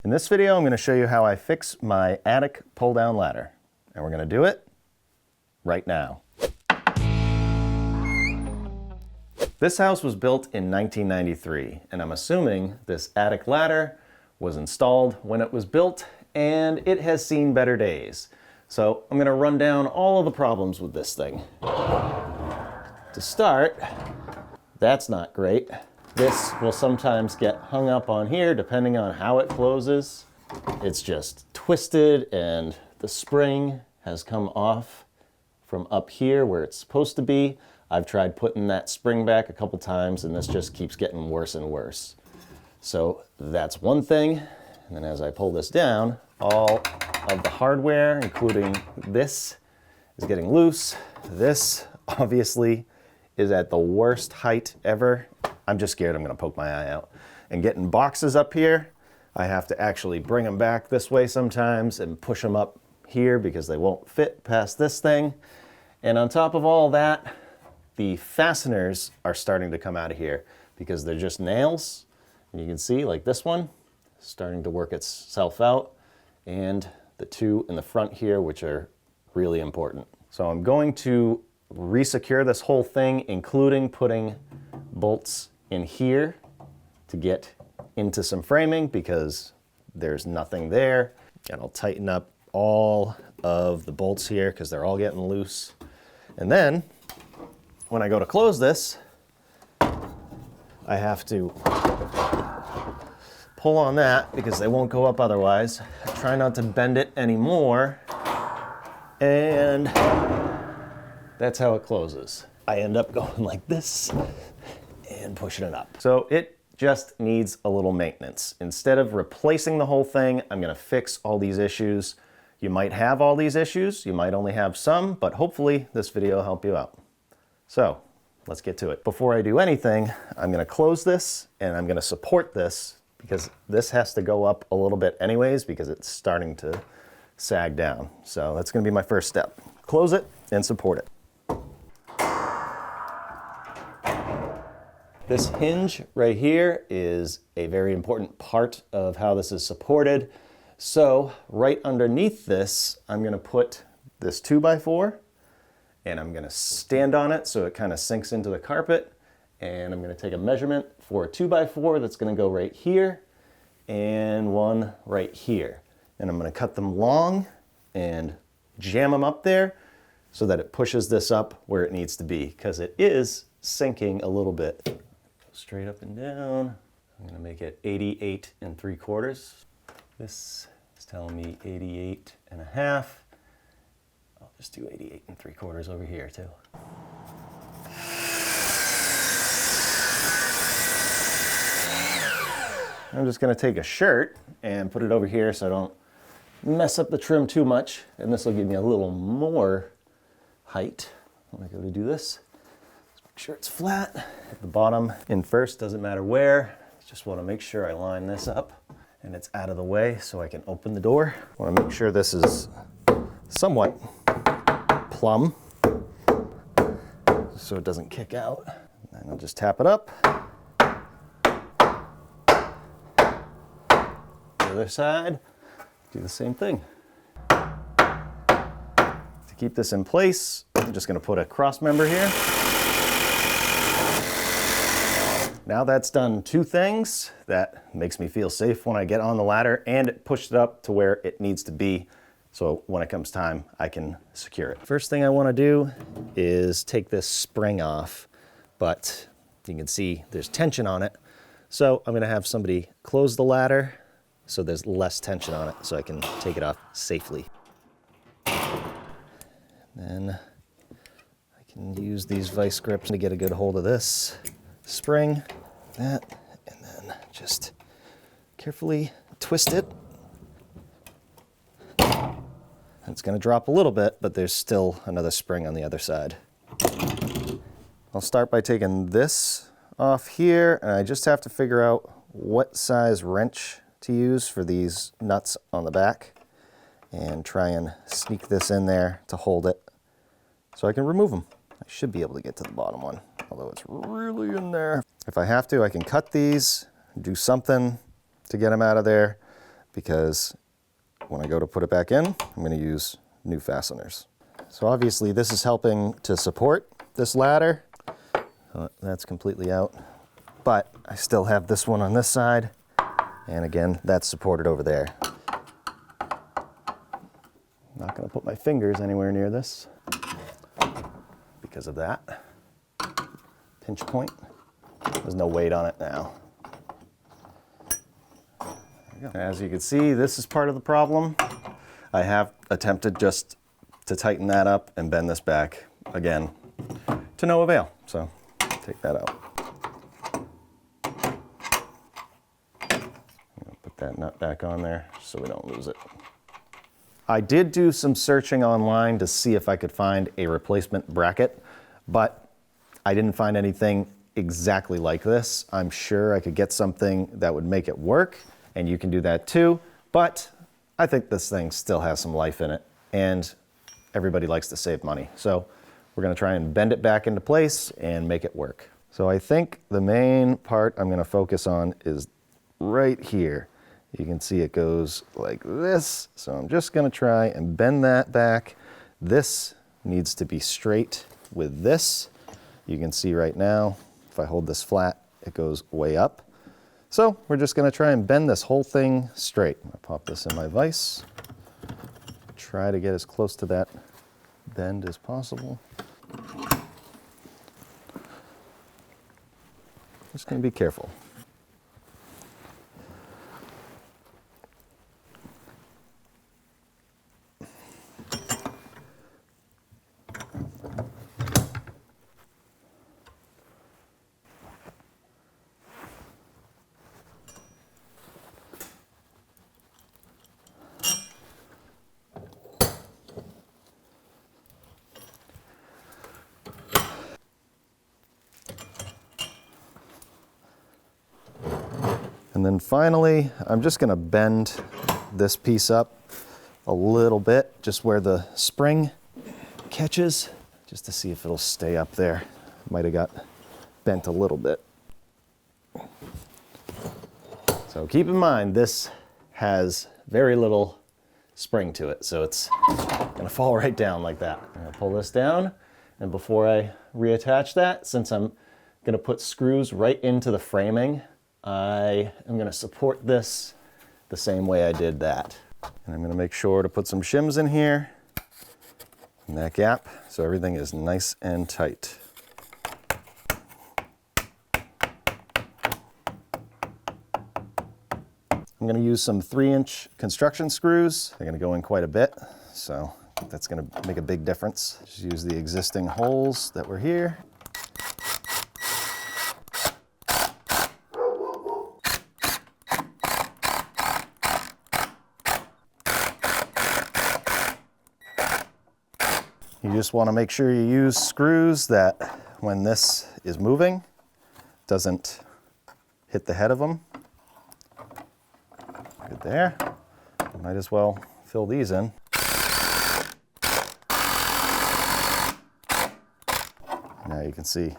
In this video, I'm going to show you how I fix my attic pull-down ladder. And we're going to do it right now. This house was built in 1993, and I'm assuming this attic ladder was installed when it was built, and it has seen better days. So I'm going to run down all of the problems with this thing. To start, that's not great. This will sometimes get hung up on here depending on how it closes. It's just twisted and the spring has come off from up here where it's supposed to be. I've tried putting that spring back a couple times and this just keeps getting worse and worse. So that's one thing. And then as I pull this down, all of the hardware, including this, is getting loose. This obviously is at the worst height ever. I'm just scared I'm gonna poke my eye out. And getting boxes up here, I have to actually bring them back this way sometimes and push them up here because they won't fit past this thing. And on top of all that, the fasteners are starting to come out of here because they're just nails. And you can see, like this one, starting to work itself out, and the two in the front here, which are really important. So I'm going to resecure this whole thing, including putting bolts in here to get into some framing because there's nothing there. And I'll tighten up all of the bolts here because they're all getting loose. And then when I go to close this, I have to pull on that because they won't go up otherwise. Try not to bend it anymore. And that's how it closes. I end up going like this and pushing it up. So it just needs a little maintenance. Instead of replacing the whole thing, I'm gonna fix all these issues. You might have all these issues, you might only have some, but hopefully this video will help you out. So let's get to it. Before I do anything, I'm gonna close this and I'm gonna support this because this has to go up a little bit anyways because it's starting to sag down. So that's gonna be my first step. Close it and support it. This hinge right here is a very important part of how this is supported. So right underneath this, I'm gonna put this 2x4 and I'm gonna stand on it so it kind of sinks into the carpet. And I'm gonna take a measurement for a 2x4 that's gonna go right here and one right here. And I'm gonna cut them long and jam them up there so that it pushes this up where it needs to be because it is sinking a little bit. Go straight up and down. I'm gonna make it 88 3/4. This is telling me 88 1/2. I'll just do 88 3/4 over here too. I'm just gonna take a shirt and put it over here so I don't mess up the trim too much, and this will give me a little more height when I go to do this. Just make sure it's flat. At the bottom in first, doesn't matter where. Just wanna make sure I line this up and it's out of the way so I can open the door. I wanna make sure this is somewhat plumb so it doesn't kick out. And I'll just tap it up. The other side, do the same thing. To keep this in place, I'm just gonna put a cross member here. Now that's done two things. That makes me feel safe when I get on the ladder and it pushed it up to where it needs to be. So when it comes time, I can secure it. First thing I wanna do is take this spring off, but you can see there's tension on it. So I'm gonna have somebody close the ladder so there's less tension on it so I can take it off safely. Then I can use these vice grips to get a good hold of this spring, that, and then just carefully twist it. It's gonna drop a little bit, but there's still another spring on the other side. I'll start by taking this off here, and I just have to figure out what size wrench to use for these nuts on the back and try and sneak this in there to hold it so I can remove them. I should be able to get to the bottom one, although it's really in there. If I have to, I can cut these, do something to get them out of there. because when I go to put it back in, I'm going to use new fasteners. So obviously this is helping to support this ladder. That's completely out, but I still have this one on this side, and again, that's supported over there. I'm not going to put my fingers anywhere near this because of that pinch point. There's no weight on it now. As you can see, this is part of the problem. I have attempted just to tighten that up and bend this back again to no avail. So take that out. Put that nut back on there so we don't lose it. I did do some searching online to see if I could find a replacement bracket, but I didn't find anything exactly like this. I'm sure I could get something that would make it work, and you can do that too, but I think this thing still has some life in it, and everybody likes to save money. So we're gonna try and bend it back into place and make it work. So I think the main part I'm gonna focus on is right here. You can see it goes like this. So I'm just gonna try and bend that back. This needs to be straight with this. You can see right now, if I hold this flat, it goes way up. So we're just gonna try and bend this whole thing straight. I'll pop this in my vise. Try to get as close to that bend as possible. Just gonna be careful. And then finally, I'm just gonna bend this piece up a little bit, just where the spring catches, just to see if it'll stay up there. Might have got bent a little bit. So keep in mind, this has very little spring to it, so it's gonna fall right down like that. I'm gonna pull this down, and before I reattach that, since I'm gonna put screws right into the framing, I am going to support this the same way I did that. And I'm going to make sure to put some shims in here, in that gap, so everything is nice and tight. I'm going to use some 3-inch construction screws. They're going to go in quite a bit, so that's going to make a big difference. Just use the existing holes that were here. You just want to make sure you use screws that when this is moving, doesn't hit the head of them. Good there. Might as well fill these in. Now you can see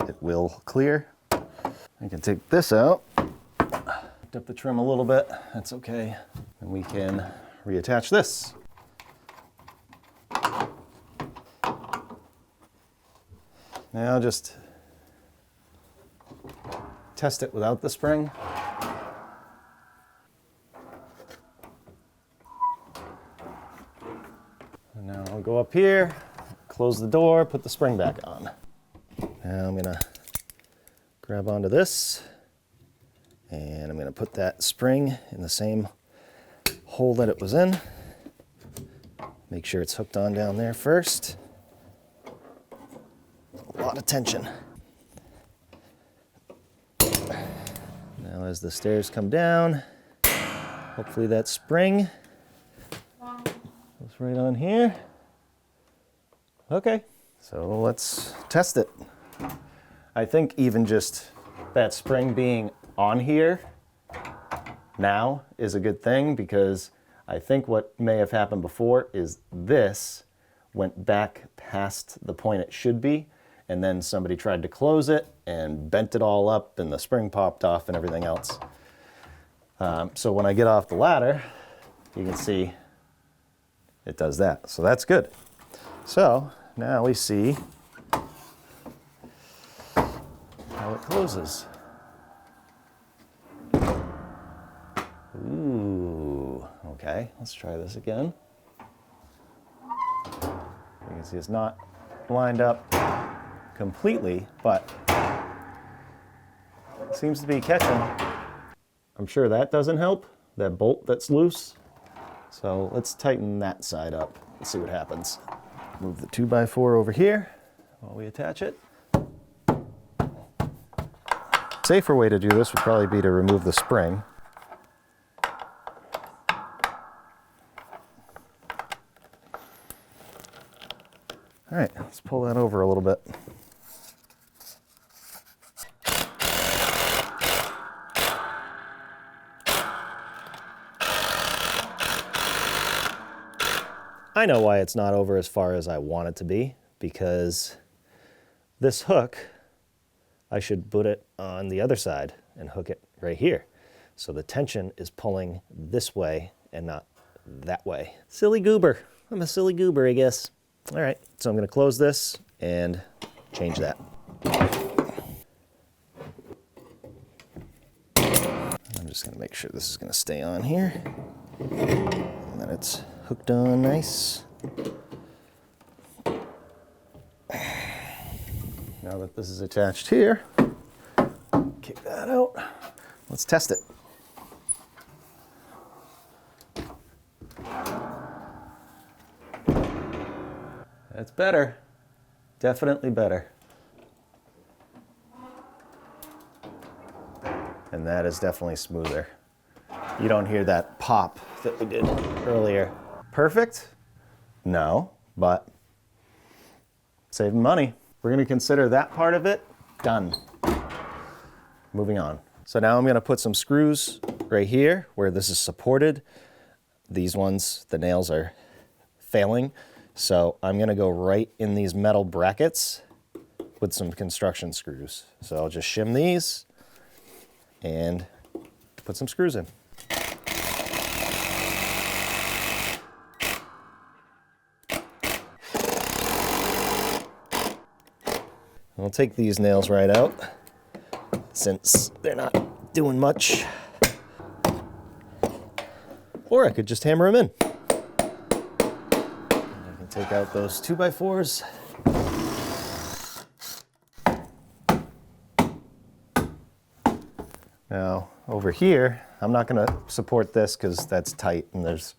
it will clear. I can take this out, lift up the trim a little bit, that's okay. And we can reattach this. Now just test it without the spring. And now I'll go up here, close the door, put the spring back on. Now I'm gonna grab onto this, and I'm gonna put that spring in the same hole that it was in. Make sure it's hooked on down there first. A lot of tension. Now as the stairs come down, hopefully that spring goes right on here. Okay, so let's test it. I think even just that spring being on here now is a good thing, because I think what may have happened before is this went back past the point it should be, and then somebody tried to close it and bent it all up and the spring popped off and everything else. So when I get off the ladder, you can see it does that. So that's good. So now we see how it closes. Ooh, okay, let's try this again. You can see it's not lined up completely, but it seems to be catching. I'm sure that doesn't help, that bolt that's loose. So let's tighten that side up and see what happens. Move the 2x4 over here while we attach it. Safer way to do this would probably be to remove the spring. All right, let's pull that over a little bit. I know why it's not over as far as I want it to be, because this hook, I should put it on the other side and hook it right here. So the tension is pulling this way and not that way. Silly goober. I'm a silly goober, I guess. All right, so I'm going to close this and change that. I'm just going to make sure this is going to stay on here. And then it's hooked on nice. Now that this is attached here, kick that out. Let's test it. That's better. Definitely better. And that is definitely smoother. You don't hear that pop that we did earlier. Perfect? No, but saving money. We're going to consider that part of it done. Moving on. So now I'm going to put some screws right here where this is supported. These ones, the nails are failing. So I'm going to go right in these metal brackets with some construction screws. So I'll just shim these and put some screws in. I'll take these nails right out since they're not doing much. Or I could just hammer them in. I can take out those 2x4s. Now, over here, I'm not going to support this because that's tight and there's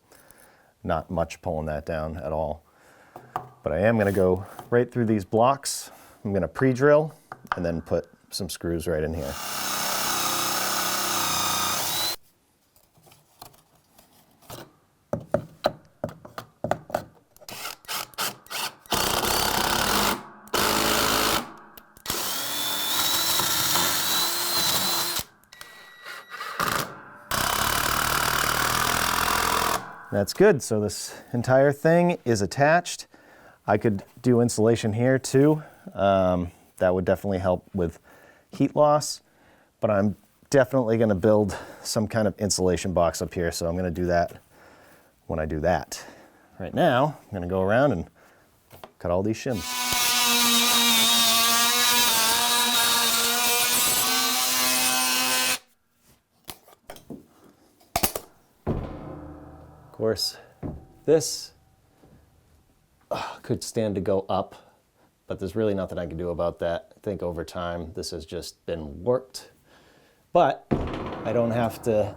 not much pulling that down at all. But I am going to go right through these blocks. I'm going to pre-drill and then put some screws right in here. That's good. So this entire thing is attached. I could do insulation here too. That would definitely help with heat loss, but I'm definitely going to build some kind of insulation box up here. So I'm going to do that when I do that. Right now, I'm going to go around and cut all these shims. Of course, this could stand to go up, but there's really nothing I can do about that. I think over time this has just been warped, but I don't have to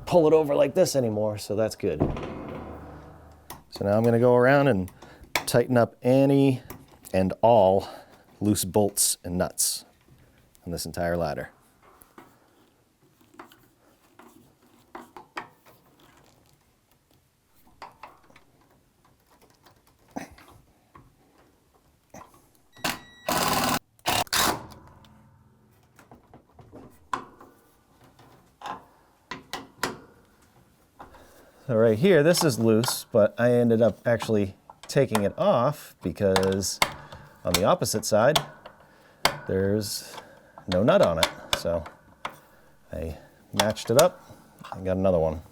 pull it over like this anymore, so that's good. So now I'm going to go around and tighten up any and all loose bolts and nuts on this entire ladder. So right here, this is loose, but I ended up actually taking it off because on the opposite side, there's no nut on it. So I matched it up I got another one.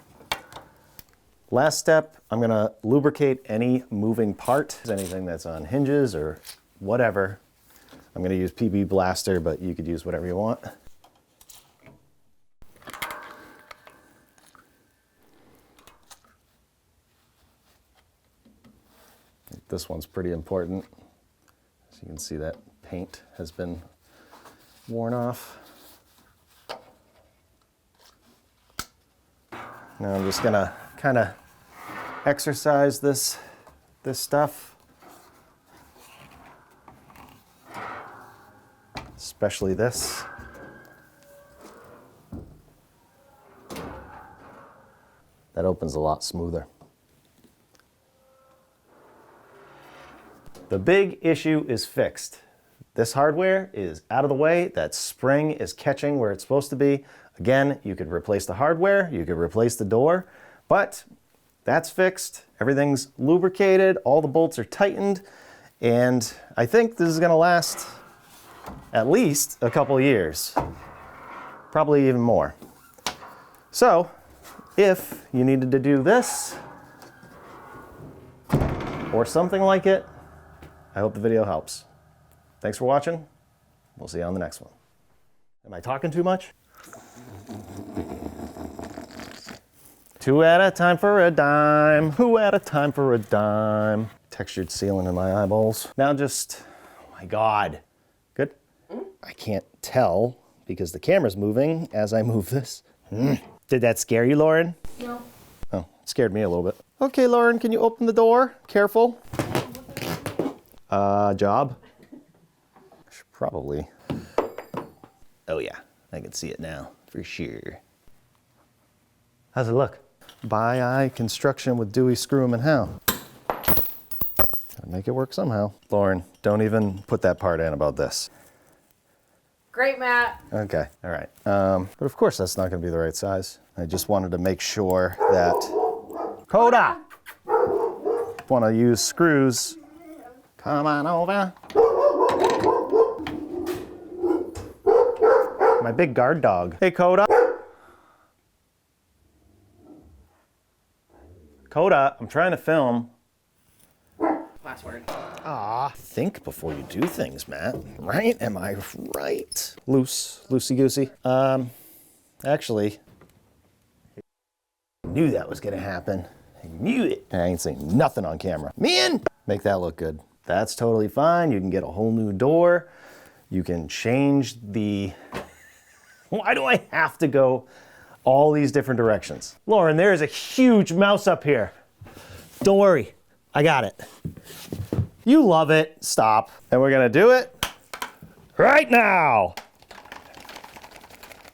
Last step, I'm gonna lubricate any moving part, anything that's on hinges or whatever. I'm gonna use PB Blaster, but you could use whatever you want. This one's pretty important. As you can see, that paint has been worn off. Now I'm just gonna kind of exercise this stuff. Especially this. That opens a lot smoother. The big issue is fixed. This hardware is out of the way. That spring is catching where it's supposed to be. Again, you could replace the hardware, you could replace the door, but that's fixed. Everything's lubricated, all the bolts are tightened, and I think this is gonna last at least a couple years, probably even more. So, if you needed to do this, or something like it, I hope the video helps. Thanks for watching. We'll see you on the next one. Am I talking too much? 2 at a time for a dime. 2 at a time for a dime. Textured ceiling in my eyeballs. Now just, oh my God. Good? I can't tell because the camera's moving as I move this. Did that scare you, Lauren? No. Oh, it scared me a little bit. Okay, Lauren, can you open the door? Careful. Job. I should probably. Oh yeah, I can see it now for sure. How's it look? Bi-eye construction with Dewey, Screw 'em and How. Gotta make it work somehow. Lauren, don't even put that part in about this. Great, Matt. Okay, all right. But of course that's not gonna be the right size. I just wanted to make sure that Coda! Want to use screws. Come on over. My big guard dog. Hey, Coda. Coda, I'm trying to film. Last word. Ah, think before you do things, Matt. Right? Am I right? Loosey-goosey. Actually, I knew that was gonna happen. I knew it. I ain't saying nothing on camera. Man, make that look good. That's totally fine. You can get a whole new door. You can change the... Why do I have to go all these different directions? Lauren, there is a huge mouse up here. Don't worry, I got it. You love it. Stop. And we're gonna do it right now.